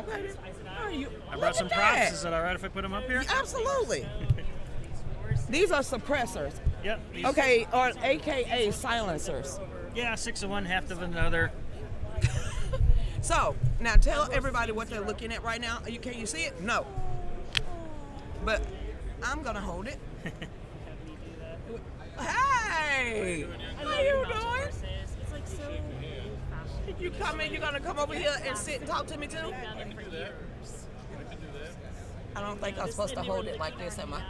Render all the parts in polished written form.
Okay. I brought some props. Is it all right if I put them up here? Absolutely. These are suppressors. Yep. Okay, or AKA silencers. Yeah, 6 of one, half of another. So, now tell everybody what they're looking at right now. Can you see it? No. But I'm going to hold it. Hey! How you doing? It's like so old-fashioned. You coming? You going to come over here and sit and talk to me too? I don't think I'm supposed to hold it like this, am I?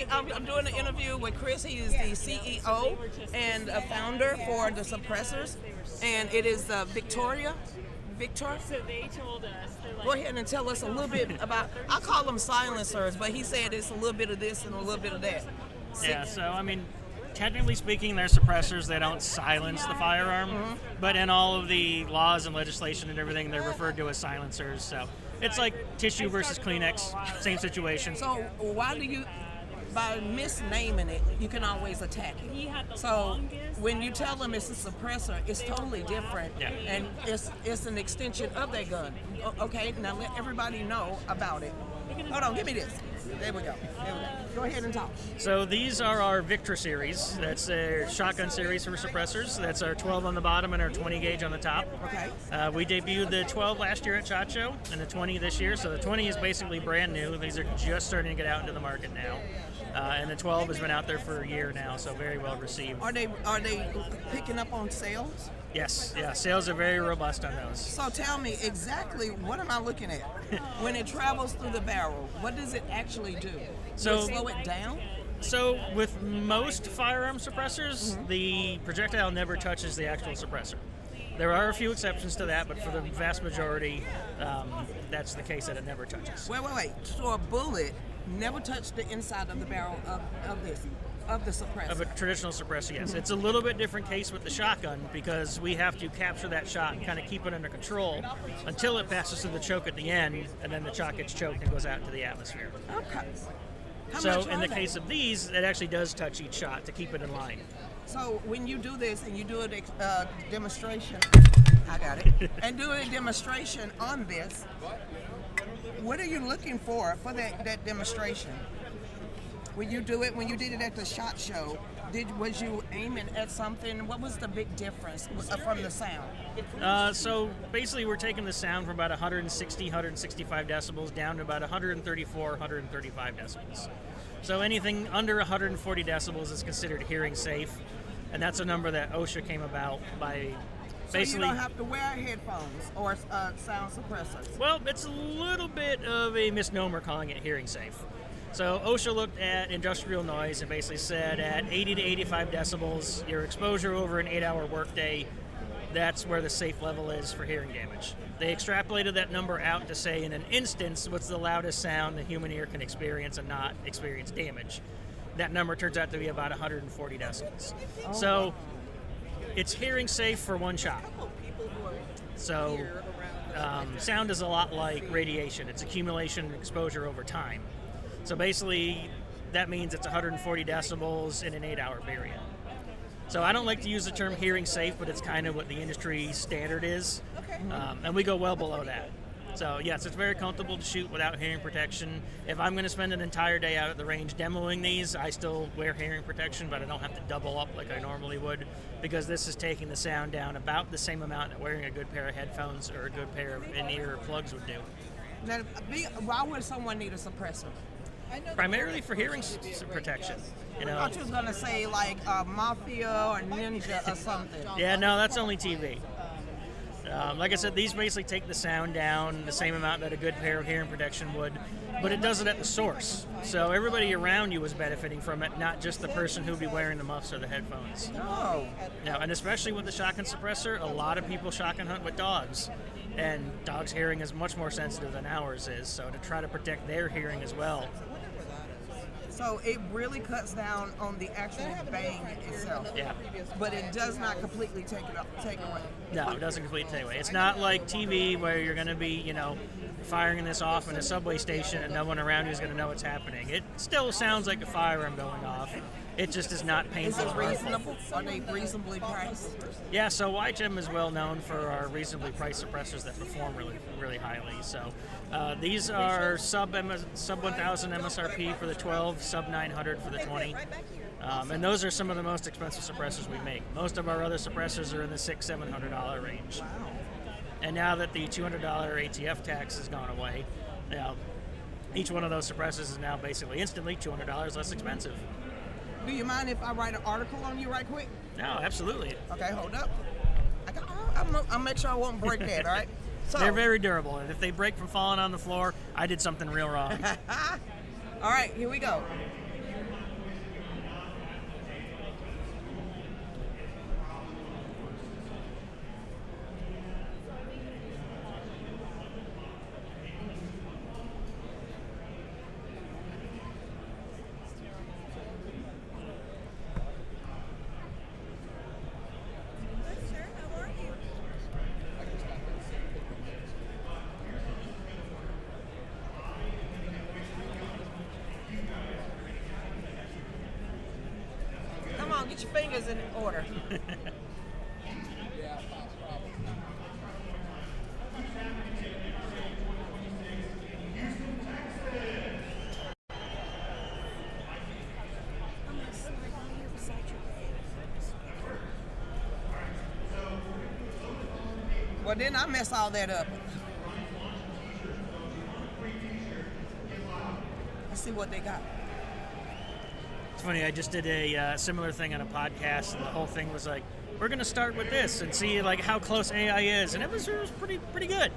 I'm doing an interview with Chris. He is the CEO and a founder for the suppressors, and it is Victor. So they told us, they're like, Go ahead and tell us a little bit about. I call them silencers, but he said it's a little bit of this and a little bit of that. Yeah. So I mean, technically speaking, they're suppressors. They don't silence the firearm, but in all of the laws and legislation and everything, they're referred to as silencers. So. It's like tissue versus Kleenex, same situation. So why do you, by misnaming it, you can always attack it. So when you tell them it's a suppressor, it's totally different, and it's an extension of their gun. Okay, now let everybody know about it. Hold on, give me this. There we go. Go ahead and talk. So these are our Victor series. That's a shotgun series for suppressors. That's our 12 on the bottom and our 20 gauge on the top. Okay. We debuted the 12 last year at SHOT Show and the 20 this year. So the 20 is basically brand new. These are just starting to get out into the market now. And the 12 has been out there for a year now, so very well received. Are they picking up on sales? Yes, yeah, sales are very robust on those. So tell me exactly, what am I looking at? When it travels through the barrel, what does it actually do? Does it slow it down? So with most firearm suppressors, the projectile never touches the actual suppressor. There are a few exceptions to that, but for the vast majority, that's the case that it never touches. Wait. So a bullet never touched the inside of the barrel of the suppressor? Of a traditional suppressor, yes. It's a little bit different case with the shotgun because we have to capture that shot and kind of keep it under control until it passes through the choke at the end, and then the shot gets choked and goes out into the atmosphere. Okay. So in the case of these, it actually does touch each shot to keep it in line. So when you do this and you do a demonstration, I got it, and do a demonstration on this, what are you looking for that demonstration? When you do it, when you did it at the SHOT Show, was you aiming at something? What was the big difference from the sound? So basically we're taking the sound from about 160, 165 decibels down to about 134, 135 decibels. So anything under 140 decibels is considered hearing safe, and that's a number that OSHA came about by basically... So you don't have to wear headphones or sound suppressors? Well, it's a little bit of a misnomer calling it hearing safe. So OSHA looked at industrial noise and basically said at 80 to 85 decibels, your exposure over an 8-hour workday, that's where the safe level is for hearing damage. They extrapolated that number out to say in an instance, what's the loudest sound the human ear can experience and not experience damage. That number turns out to be about 140 decibels. So it's hearing safe for one shot. So sound is a lot like radiation. It's accumulation and exposure over time. So basically, that means it's 140 decibels in an 8-hour period. So I don't like to use the term hearing safe, but it's kind of what the industry standard is. And we go well below that. So yes, it's very comfortable to shoot without hearing protection. If I'm going to spend an entire day out at the range demoing these, I still wear hearing protection, but I don't have to double up like I normally would, because this is taking the sound down about the same amount that wearing a good pair of headphones or a good pair of in-ear plugs would do. Now, why would someone need a suppressor? Primarily for hearing protection. You know. I thought you was going to say like Mafia or Ninja or something. Yeah, no, that's only TV. Like I said, these basically take the sound down the same amount that a good pair of hearing protection would, but it does it at the source. So everybody around you is benefiting from it, not just the person who'd be wearing the muffs or the headphones. Oh. Now, and especially with the shotgun suppressor, a lot of people shotgun hunt with dogs. And dogs' hearing is much more sensitive than ours is, so to try to protect their hearing as well. So it really cuts down on the actual bang itself. Yeah. But it does not completely take away. No, it doesn't completely take away. It's not like TV where you're going to be, firing this off in a subway station and no one around you is going to know what's happening. It still sounds like a firearm going off, It just is not Is painful. it or harmful. reasonable? Are they reasonably priced? Yeah, so YGEM is well known for our reasonably priced suppressors that perform really, really highly. So these are sub 1,000 MSRP for the 12, sub 900 for the 20. And those are some of the most expensive suppressors we make. Most of our other suppressors are in the $600-700 range. Wow. And now that the $200 ATF tax has gone away, you know, each one of those suppressors is now basically instantly $200 less expensive. Do you mind if I write an article on you right quick? No, absolutely. Okay, hold up. I'll make sure I won't break that, all right? So, They're very durable, and if they break from falling on the floor, I did something real wrong. all right, here we go. Come on, get your fingers in order. Well, then I mess all that up. Let's see what they got. It's funny, I just did a similar thing on a podcast, and the whole thing was like, we're going to start with this and see like how close AI is, and it was pretty good.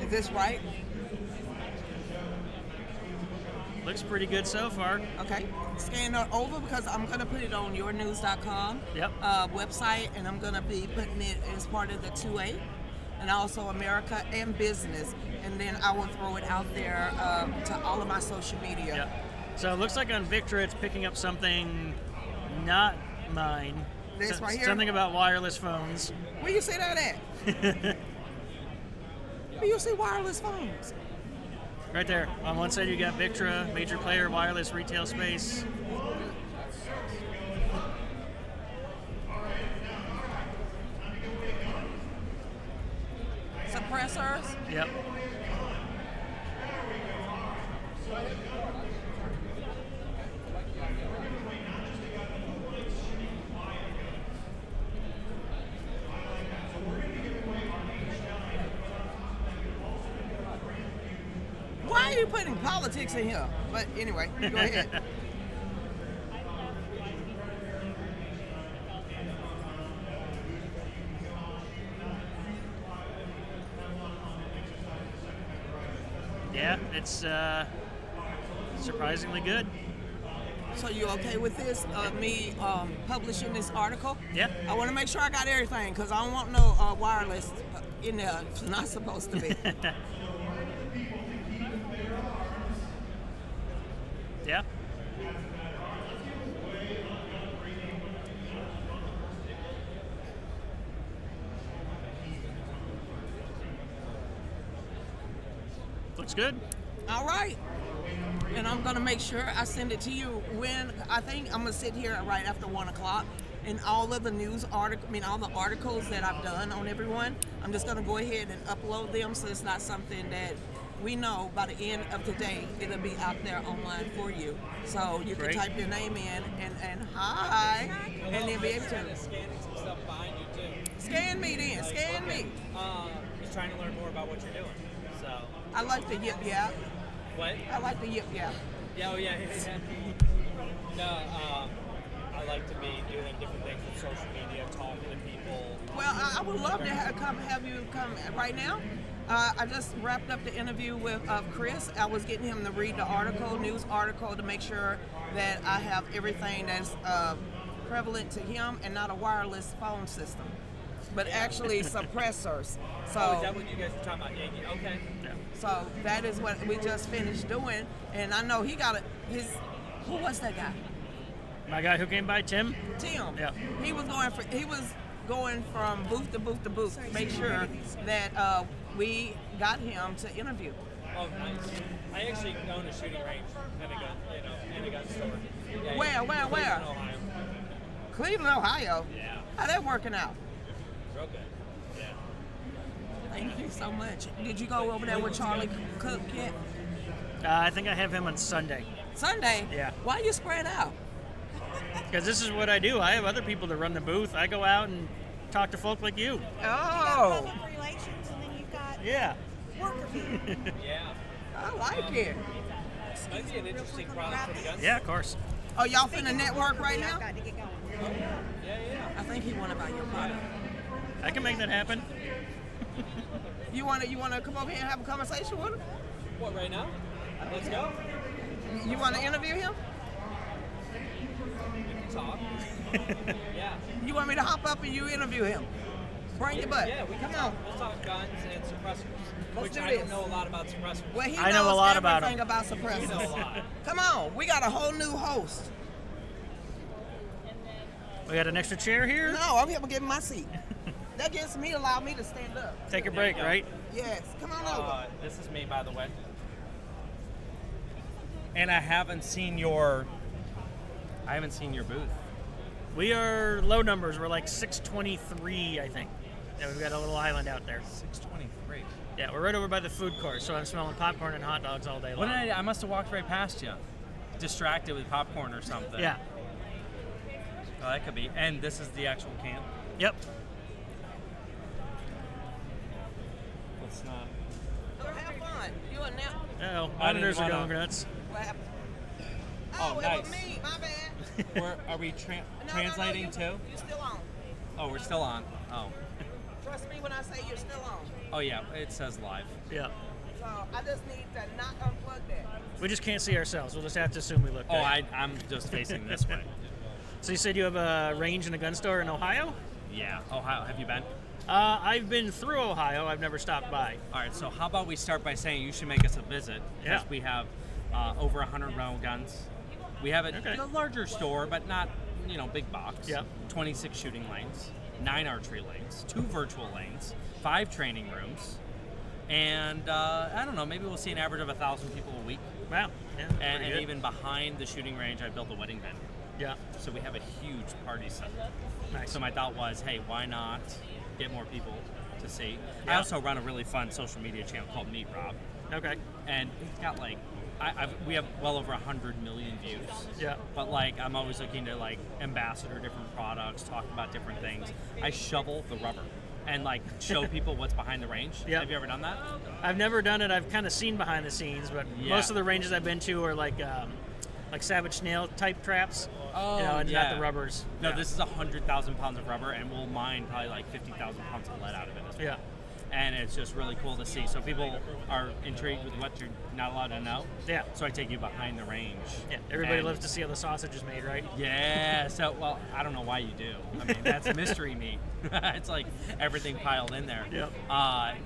Is this right? Looks pretty good so far. Okay. Scan it over because I'm going to put it on yournews.com Yep. website, and I'm going to be putting it as part of the 2A and also America and Business. And then I will throw it out there to all of my social media. Yep. So it looks like on Victra it's picking up something not mine. This right here? Something about wireless phones. Where you see that at? Where you see wireless phones? Right there. On one side you got Victra, major player, wireless retail space. Suppressors. Yep. Why are you putting politics in here? But anyway, go ahead. Yeah, it's surprisingly good. So you okay with this? Me publishing this article? Yeah. I want to make sure I got everything because I don't want no wireless in there. It's not supposed to be. Yeah. Looks good. All right. And I'm going to make sure I send it to you when I think I'm going to sit here right after 1 o'clock. And all of the news article, all the articles that I've done on everyone, I'm just going to go ahead and upload them so it's not something that we know by the end of today it'll be out there online for you. So you Great. can type your name in and hi, and then be able to Scanning some stuff behind you too. scan me then, scan me. He's trying to learn more about what you're doing. So I like the yip yap. what? I like the yip yap. Yeah, oh yeah. No, I like to be doing different things with social media, talking to people. Well, I would love to have you come right now. I just wrapped up the interview with Chris. I was getting him to read the article, news article, to make sure that I have everything that's prevalent to him and not a wireless phone system, but actually suppressors. So, Oh, is that what you guys were talking about? Yeah, okay. so that is what we just finished doing, and I know he got who was that guy? My guy who came by, Tim. Tim. Yeah. He was going from booth to booth to booth, make sure that we got him to interview. Oh, nice. I actually own a shooting range and a gun store. Yeah, Where? Cleveland, Ohio. Cleveland, Ohio. Yeah. How that working out? Real good. Yeah. Thank you so much. Did you go over there with Charlie Cook yet? I think I have him on Sunday. Sunday? Yeah. Why you spread out? Because this is what I do. I have other people that run the booth. I go out and talk to folk like you. Oh, Public relations, and then you've got Yeah. worker bee. Yeah. I like it. Might be an interesting product for the gun. Yeah, of course. Oh, y'all finna network right I've now? got to get going. Yeah. I think he wanna buy your product. I can make that happen. You wanna come over here and have a conversation with him? What, right now? Let's go. You wanna interview him? We can talk. Yeah. You want me to hop up and you interview him? Bring your butt. Yeah, we can Come talk. on. We'll talk guns and suppressors. Let's which do I this. don't know a lot about suppressors. Well, he I know knows a lot about everything him. about You suppressors. know a lot. Come on, we got a whole new host. We got an extra chair here. No, I'm here to give him my seat. That gets me allow me to stand up. Take a break, you go. right? Yes, come on over. This is me, by the way. And I haven't seen your booth. We are low numbers. We're like 623, I think. Yeah, we've got a little island out there. 623. Yeah, we're right over by the food court, so I'm smelling popcorn and hot dogs all day What long. did I must have walked right past you, distracted with popcorn or something. Yeah. Oh, that could be. And this is the actual camp. Yep. Let's not. Have fun. You are now. Uh-oh. I didn't Monitors are wanna- going nuts. What happened? Oh, it nice. was me. My bad. Are we translating no, too? You're still on. Oh, we're still on. Oh. Trust me when I say you're still on. Oh yeah, it says live. Yeah. So I just need to not unplug that. We just can't see ourselves. We'll just have to assume we look Oh, good. I'm just facing this way. So you said you have a range and a gun store in Ohio? Yeah. Ohio, have you been? I've been through Ohio. I've never stopped by. All right. So how about we start by saying you should make us a visit because Yeah. we have over 100 rental guns. We have Okay. a larger store, but not big box. Yep. 26 shooting lanes, 9 archery lanes, 2 virtual lanes, 5 training rooms, and I don't know. Maybe we'll see an average of 1,000 people a week. Wow. Yeah. And pretty good. even behind the shooting range, I built a wedding venue. Yeah. So we have a huge party set. Nice. So my thought was, hey, why not get more people to see? I Yeah. also run a really fun social media channel called Meet Rob, Okay. and it's got like, we have well over 100 million views. Yeah. But like, I'm always looking to like ambassador different products, talk about different things. I shovel the rubber and like show people what's behind the range. Yeah. Have you ever done that? I've never done it. I've kind of seen behind the scenes, but Yeah. most of the ranges I've been to are like Savage Snail type traps. And not the rubbers. No, Yeah. this is 100,000 pounds of rubber, and we'll mine probably like 50,000 pounds of lead out of it as well. Yeah. And it's just really cool to see. So people are intrigued with what you're not allowed to know. Yeah. So I take you behind the range. Yeah. Everybody And- loves to see how the sausage is made, right? Yeah. So, well, I don't know why you do. I mean, that's mystery meat. It's like everything piled in there. Yep.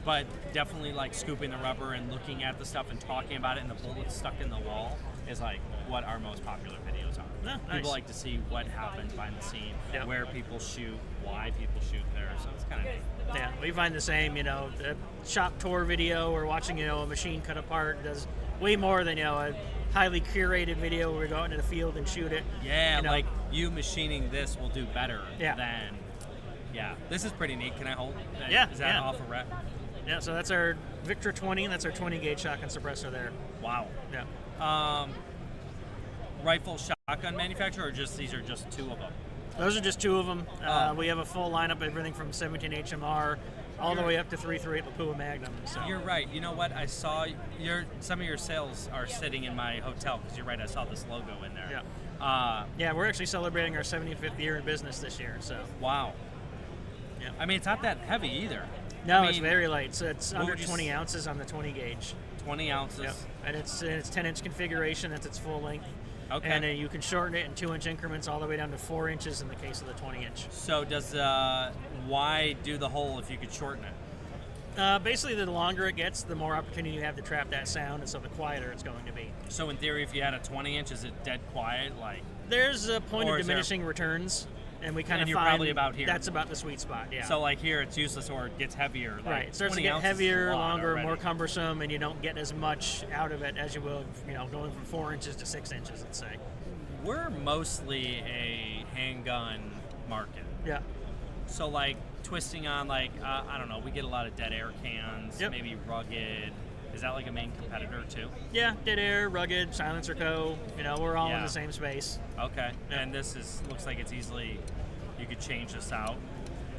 But definitely like scooping the rubber and looking at the stuff and talking about it, and the bullets stuck in the wall is like what our most popular videos are. Oh, nice. People like to see what happens behind the scene, Yep. where people shoot, why people shoot there. So it's kind of neat. Yeah, we find the same. The shop tour video or watching a machine cut apart does way more than a highly curated video where we go out into the field and shoot it. Yeah, You know. like you machining this will do better Yeah. than. Yeah, this is pretty neat. Can I hold? Yeah, Is that yeah. off a rep? Yeah, so that's our Victor 20. That's our 20 gauge shotgun suppressor there. Wow. Yeah. Rifle shotgun manufacturer, or just these are just 2 of them? Those are just 2 of them. Oh. We have a full lineup, everything from 17 HMR all the way up to 338 Lapua Magnum. So. You're right. You know what? I saw some of your sales are sitting in my hotel because you're right. I saw this logo in there. Yeah. Yeah, we're actually celebrating our 75th year in business this year. So. Wow. Yeah. I mean, it's not that heavy either. No, I it's mean, very light. So it's what under would you 20 ounces on the 20 gauge. 20 ounces. Yep. And it's 10-inch configuration. That's its full length. Okay. And you can shorten it in 2-inch increments all the way down to 4 inches in the case of the 20-inch. So does why do the hole if you could shorten it? Basically, the longer it gets, the more opportunity you have to trap that sound, and so the quieter it's going to be. So in theory, if you had a 20-inch, is it dead quiet? Like There's a point Or of is there- diminishing returns. and we kind And of you're find probably about here. that's about the sweet spot. Yeah. So like here, it's useless or it gets heavier. Like right, it starts to 20 get ounces is heavier, a lot longer, already. more cumbersome, and you don't get as much out of it as you will, going from 4 inches to 6 inches, let's say. We're mostly a handgun market. Yeah. So like twisting on I don't know, we get a lot of dead air cans, Yep. maybe rugged. Is that like a main competitor too? Yeah, Dead Air, Rugged, Silencer Co. We're all in Yeah. the same space. Okay. Yeah. And this looks like it's easily, you could change this out.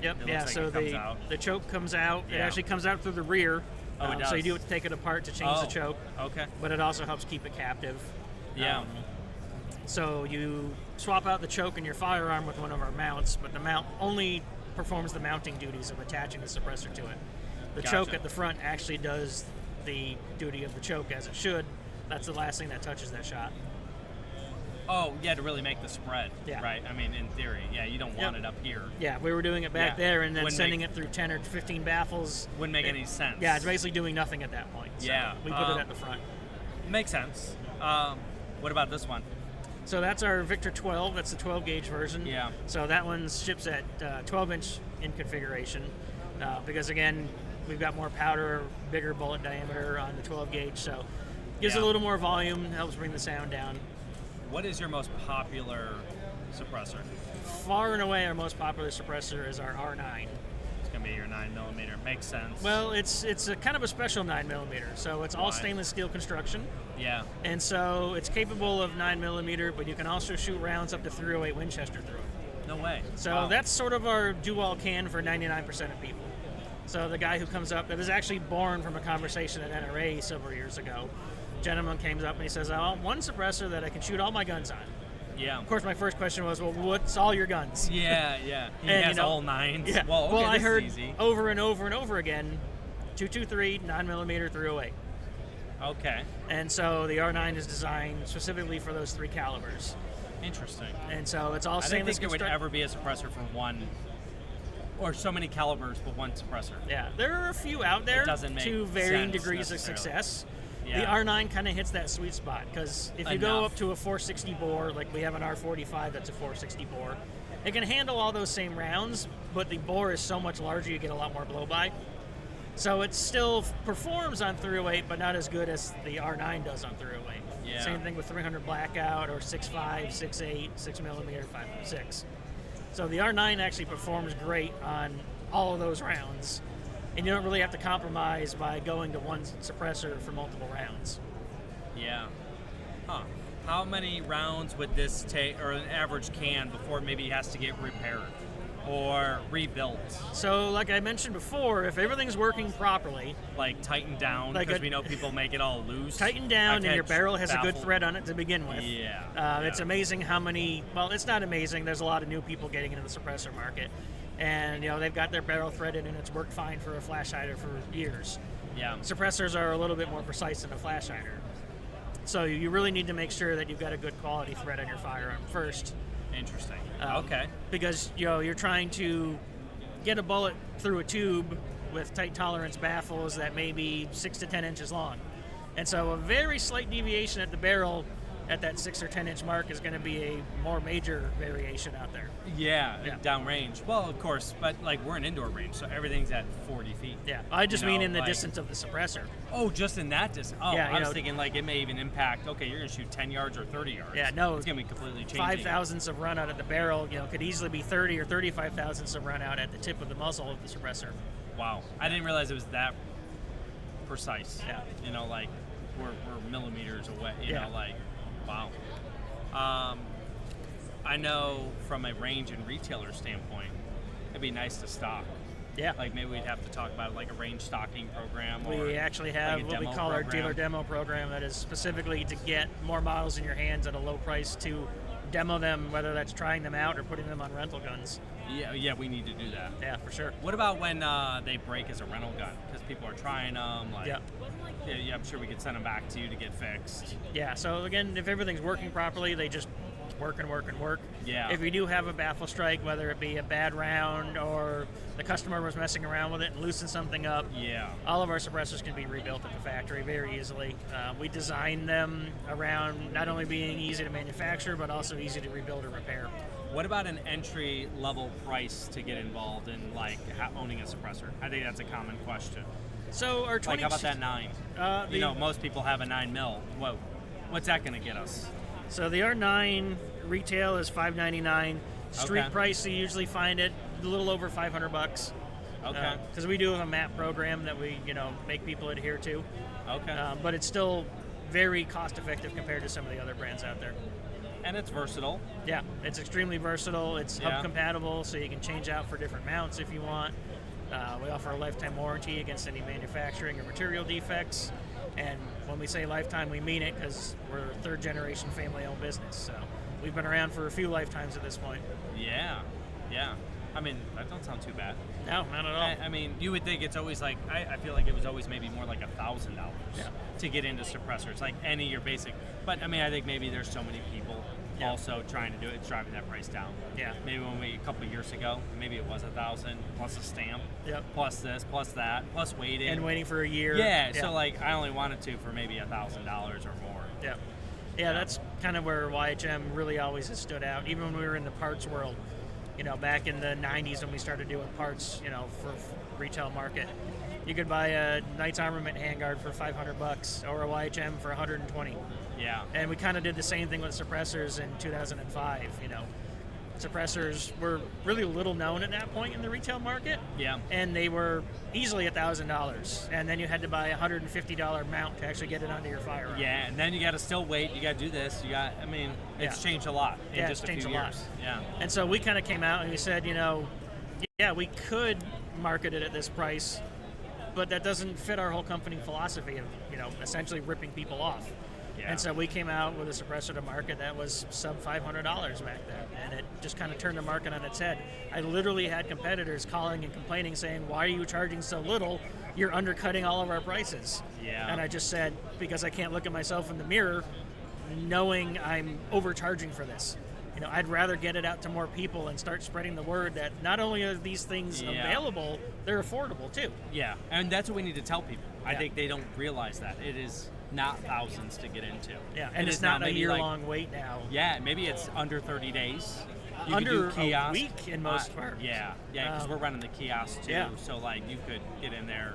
Yep. It Yeah. looks like So it comes out. the choke comes out. It Yeah. actually comes out through the rear. Oh, it So you does. do have to take it apart to change the choke, Okay. but it also helps keep it captive. Yeah. So you swap out the choke in your firearm with one of our mounts, but the mount only performs the mounting duties of attaching the suppressor to it. The choke Gotcha. at the front actually does the duty of the choke as it should. That's the last thing that touches that shot. Oh, yeah, to really make the spread. Yeah. Right. I mean, in theory, yeah, you don't want Yep. it up here. Yeah, we were doing it back Yeah. there and then Wouldn't sending make- it through 10 or 15 baffles. Wouldn't make any sense. Yeah, it's basically doing nothing at that point. So Yeah, we put it at the front. Makes sense. What about this one? So that's our Victor 12. That's the 12 gauge version. Yeah. So that one ships at 12 inch in configuration because again, we've got more powder, bigger bullet diameter on the 12 gauge. So gives it Yeah. a little more volume, helps bring the sound down. What is your most popular suppressor? Far and away, our most popular suppressor is our R9. It's gonna be your 9mm. Makes sense. Well, it's a kind of a special 9mm. So it's all Why? stainless steel construction. yeah. And so it's capable of 9mm, but you can also shoot rounds up to 308 Winchester through it. No way. So Wow. that's sort of our do-all can for 99% of people. So the guy who comes up, that was actually born from a conversation at NRA several years ago. Gentleman came up and he says, I want one suppressor that I can shoot all my guns on. Yeah. Of course, my first question was, well, what's all your guns? Yeah, yeah. He And, has all nines. Yeah. Well, okay, well, I this heard is easy. over and over and over again, 223, 9mm, 308. Okay. And so the R9 is designed specifically for those three calibers. Interesting. And so it's all I didn't stainless think there would construct- ever be a suppressor for one, or so many calibers for one suppressor. Yeah, there are a few out there doesn't make to varying sense degrees of necessarily. success. Yeah. The R9 kind of hits that sweet spot because if you go Enough. up to a 460 bore, like we have an R45 that's a 460 bore, it can handle all those same rounds, but the bore is so much larger you get a lot more blow by. So it still performs on 308, but not as good as the R9 does on 308. Yeah. Same thing with 300 blackout or 6.5, 6.8, 6mm, 5.6. So the R9 actually performs great on all of those rounds, and you don't really have to compromise by going to one suppressor for multiple rounds. Yeah. Huh. How many rounds would this take, or an average can, before maybe it has to get repaired or rebuilt? So like I mentioned before, if everything's working properly, Like tightened down, Like because a- we know people make it all loose. tighten down I've and your had barrel has a good baffle- thread on it to begin with. Yeah. It's yeah. amazing how many, well, it's not amazing. There's a lot of new people getting into the suppressor market. And, they've got their barrel threaded and it's worked fine for a flash hider for years. Yeah. Suppressors are a little bit more precise than a flash hider. So you really need to make sure that you've got a good quality thread on your firearm first. Interesting. Um, Okay. Because, you're trying to get a bullet through a tube with tight tolerance baffles that may be 6 to 10 inches long. And so a very slight deviation at the barrel at that 6 or 10 inch mark is going to be a more major variation out there. Yeah, Yeah. downrange. Well, of course, but like we're in indoor range, so everything's at 40 feet. Yeah, I just mean in the like- distance of the suppressor. Oh, just in that distance. Oh, Yeah, I was thinking like it may even impact. Okay, you're gonna shoot 10 yards or 30 yards. Yeah, no. it's gonna be completely changing. 5 thousandths of run out at the barrel, could easily be 30 or 35 thousandths of run out at the tip of the muzzle of the suppressor. Wow, I didn't realize it was that precise. Yeah. Like we're millimeters away. Yeah. Wow. I know from a range and retailer standpoint, it'd be nice to stock. Yeah. Like maybe we'd have to talk about like a range stocking program. Or We actually have like a what we demo call our program. dealer demo program that is specifically to get more models in your hands at a low price to demo them, whether that's trying them out or putting them on rental guns. Yeah, we need to do that. Yeah, for sure. What about when they break as a rental gun? Because people are trying them. Yeah. Yeah, I'm sure we could send them back to you to get fixed. Yeah, so again, if everything's working properly, they just work and work and work. Yeah. If you do have a baffle strike, whether it be a bad round or the customer was messing around with it and loosened something up, Yeah. all of our suppressors can be rebuilt at the factory very easily. We design them around not only being easy to manufacture, but also easy to rebuild or repair. What about an entry level price to get involved in like owning a suppressor? I think that's a common question. So our 20. Like, how about that 9? You know, most people have a 9 mil. Whoa, what's that going to get us? So the R9 retail is $599. Street Okay. price, you usually find it a little over $500. Okay. Because we do have a MAP program that we, make people adhere to. Okay. But it's still very cost effective compared to some of the other brands out there. And it's versatile. Yeah, it's extremely versatile. It's Yeah. hub compatible, so you can change out for different mounts if you want. We offer a lifetime warranty against any manufacturing or material defects. And when we say lifetime, we mean it because we're a third generation family owned business. So we've been around for a few lifetimes at this point. Yeah. Yeah. I mean, that don't sound too bad. No, not at all. I mean, you would think it's always like, I feel like it was always maybe more like $1,000 Yeah. to get into suppressors, like any your basic. But I mean, I think maybe there's so many people Yeah. also trying to do it, it's driving that price down. Yeah. Maybe a couple of years ago, maybe it was 1,000 plus a stamp, Yep. plus this, plus that, plus waiting. And waiting for a year. Yeah. So like, I only wanted to for maybe $1,000 or more. Yeah. Yeah, that's kind of where YHM really always has stood out, even when we were in the parts world. Back in the 90s when we started doing parts, for retail market. You could buy a Knight's Armament handguard for $500 or a YHM for $120. Yeah. And we kind of did the same thing with suppressors in 2005, Suppressors were really little known at that point in the retail market. Yeah. And they were easily $1,000. And then you had to buy a $150 mount to actually get it onto your firearm. Yeah, and then you got to still wait. You got to do this. It's Yeah. changed a lot in Yeah, just it's a few changed a lot. years. Yeah. And so we kind of came out and we said, yeah, we could market it at this price, but that doesn't fit our whole company philosophy of, essentially ripping people off. Yeah. And so we came out with a suppressor to market that was sub $500 back then, and it just kind of turned the market on its head. I literally had competitors calling and complaining, saying, "Why are you charging so little? You're undercutting all of our prices." Yeah. And I just said, because I can't look at myself in the mirror knowing I'm overcharging for this. I'd rather get it out to more people and start spreading the word that not only are these things Yeah. available, they're affordable too. Yeah, and that's what we need to tell people. I Yeah. think they don't realize that. It is not thousands to get into. Yeah, It and is it's not now a maybe year-long wait now. Yeah, maybe it's under 30 days. You could Under do a kiosk. week in most parts. Yeah, because we're running the kiosk too. yeah. So like you could get in there.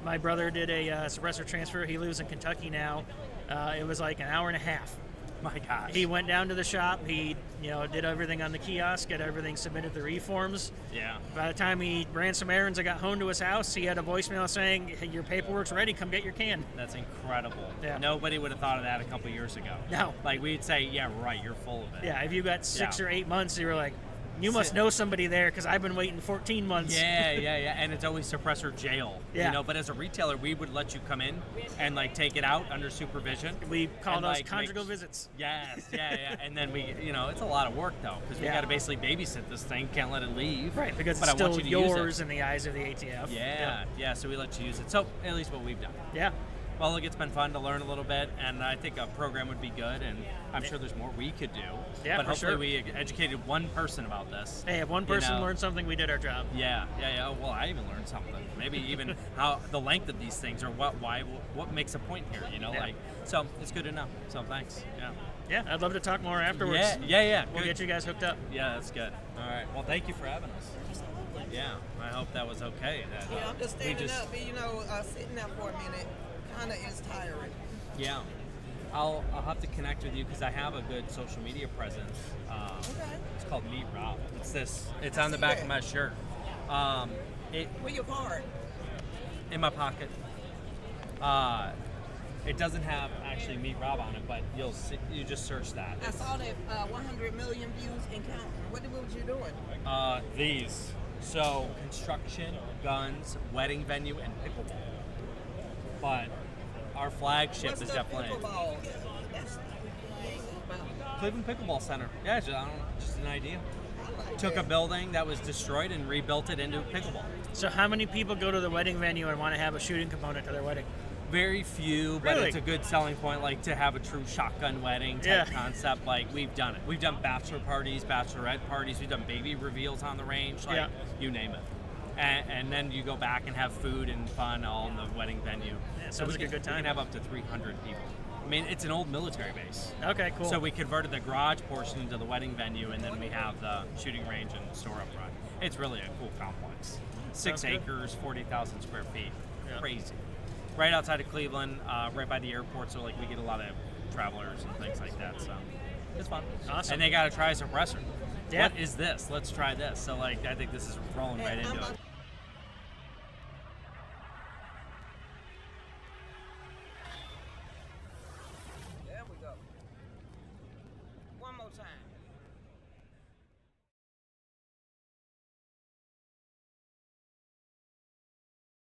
My brother did a suppressor transfer. He lives in Kentucky now. It was like an hour and a half. My gosh. He went down to the shop. He, did everything on the kiosk, got everything submitted through e-forms. Yeah. By the time he ran some errands and got home to his house, he had a voicemail saying, "Hey, your paperwork's ready. Come get your can." That's incredible. Yeah. Nobody would have thought of that a couple years ago. No. Like we'd say, yeah, right, you're full of it. Yeah, if you got 6 Yeah. or 8 months, you were like, "You must know somebody there because I've been waiting 14 months." Yeah, and it's always suppressor jail. Yeah. But as a retailer, we would let you come in and like take it out under supervision. We call And, those like, conjugal make- visits. Yes, and then we, it's a lot of work though because we Yeah. got to basically babysit this thing, can't let it leave. Right, because but it's I want still you to use it. yours in the eyes of the ATF. Yeah, so we let you use it. So at least what we've done. Yeah. Well, look, it's been fun to learn a little bit, and I think a program would be good, and I'm sure there's more we could do. Yeah, but for hopefully sure. we educated one person about this. Hey, if one person know. learned something, we did our job. Yeah. Oh, well, I even learned something. Maybe even how the length of these things, or what makes a point here. Yeah. So it's good to know. So thanks. Yeah. Yeah, I'd love to talk more afterwards. Yeah. We'll Good. get you guys hooked up. Yeah, that's good. All right. Well, thank you for having us. Yeah, I hope that was okay. That, Yeah, I'm just we standing up, but sitting there for a minute kind of is tiring. Yeah. I'll have to connect with you because I have a good social media presence. Okay. It's called Meet Rob. It's on the back of my shirt. Where your card? In my pocket. It doesn't have actually Meet Rob on it, but you'll see. You just search that. I saw that 100 million views and counting. What was you doing? These. So construction, guns, wedding venue, and pickleball. But our flagship What's is the definitely pickleball? That's Cleveland Pickleball Center. Yeah, I don't know, just an idea. I like Took a that. building that was destroyed and rebuilt it into pickleball. So how many people go to the wedding venue and want to have a shooting component to their wedding? Very few, but Really? it's a good selling point, like to have a true shotgun wedding type Yeah. concept. Like we've done it. We've done bachelor parties, bachelorette parties. We've done baby reveals on the range. Like Yeah. you name it. And then you go back and have food and fun all in the wedding venue. Yeah, sounds like a good We time. can have up to 300 people. I mean, it's an old military base. Okay, cool. So we converted the garage portion into the wedding venue, and then we have the shooting range and store up front. It's really a cool complex. 6 Sounds good. acres, 40,000 square feet. Yeah. Crazy. Right outside of Cleveland, right by the airport, so like we get a lot of travelers and things like that. So it's fun. Awesome. And they got to try a suppressor. Yeah. What is this? Let's try this. So like I think this is rolling right And into I'm it.